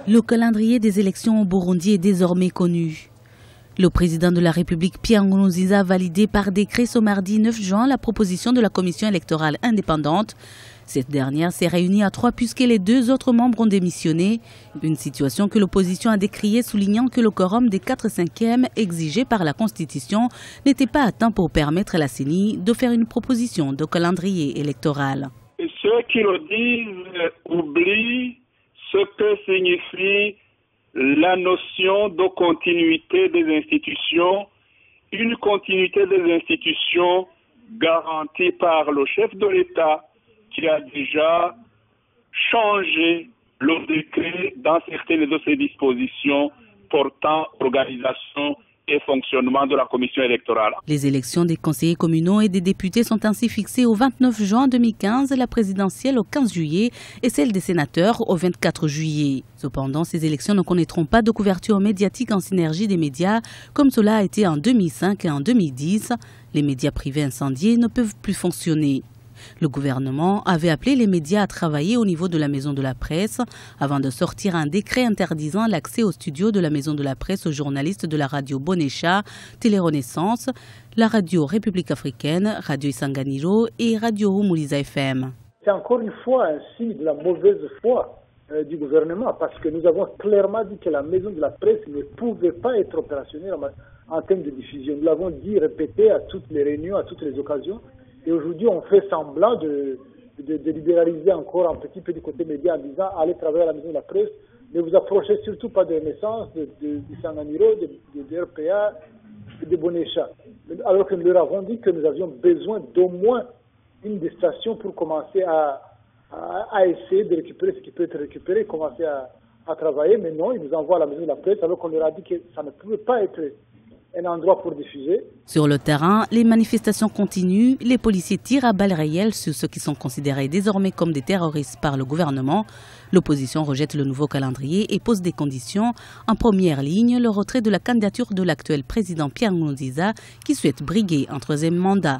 Le calendrier des élections au Burundi est désormais connu. Le président de la République, Pierre Nkurunziza, a validé par décret ce mardi 9 juin la proposition de la commission électorale indépendante. Cette dernière s'est réunie à 3 puisque les 2 autres membres ont démissionné. Une situation que l'opposition a décriée, soulignant que le quorum des 4/5 exigé par la Constitution n'était pas atteint pour permettre à la CENI de faire une proposition de calendrier électoral. Et ceux qui le disent oublient ce que signifie la notion de continuité des institutions, une continuité des institutions garantie par le chef de l'État qui a déjà changé le décret dans certaines de ses dispositions portant organisation et fonctionnement de la commission électorale. Les élections des conseillers communaux et des députés sont ainsi fixées au 29 juin 2015, la présidentielle au 15 juillet et celle des sénateurs au 24 juillet. Cependant, ces élections ne connaîtront pas de couverture médiatique en synergie des médias, comme cela a été en 2005 et en 2010. Les médias privés incendiés ne peuvent plus fonctionner. Le gouvernement avait appelé les médias à travailler au niveau de la Maison de la Presse avant de sortir un décret interdisant l'accès aux studios de la Maison de la Presse aux journalistes de la radio Bonesha, Télé Renaissance, la radio République africaine, Radio Isanganiro et Radio Humuliza FM. C'est encore une fois un signe de la mauvaise foi du gouvernement parce que nous avons clairement dit que la Maison de la Presse ne pouvait pas être opérationnelle en termes de diffusion. Nous l'avons dit, répété à toutes les réunions, à toutes les occasions. Et aujourd'hui, on fait semblant de libéraliser encore un petit peu du côté média en disant allez travailler à la Maison de la Presse, ne vous approchez surtout pas de Renaissance, de Isanganiro, de RPA, de Bonesha. Alors que nous leur avons dit que nous avions besoin d'au moins une des stations pour commencer à essayer de récupérer ce qui peut être récupéré, commencer à travailler. Mais non, ils nous envoient à la Maison de la Presse alors qu'on leur a dit que ça ne pouvait pas être un endroit pour diffuser. Sur le terrain, les manifestations continuent. Les policiers tirent à balles réelles sur ceux qui sont considérés désormais comme des terroristes par le gouvernement. L'opposition rejette le nouveau calendrier et pose des conditions. En première ligne, le retrait de la candidature de l'actuel président Pierre Nkurunziza qui souhaite briguer un 3e mandat.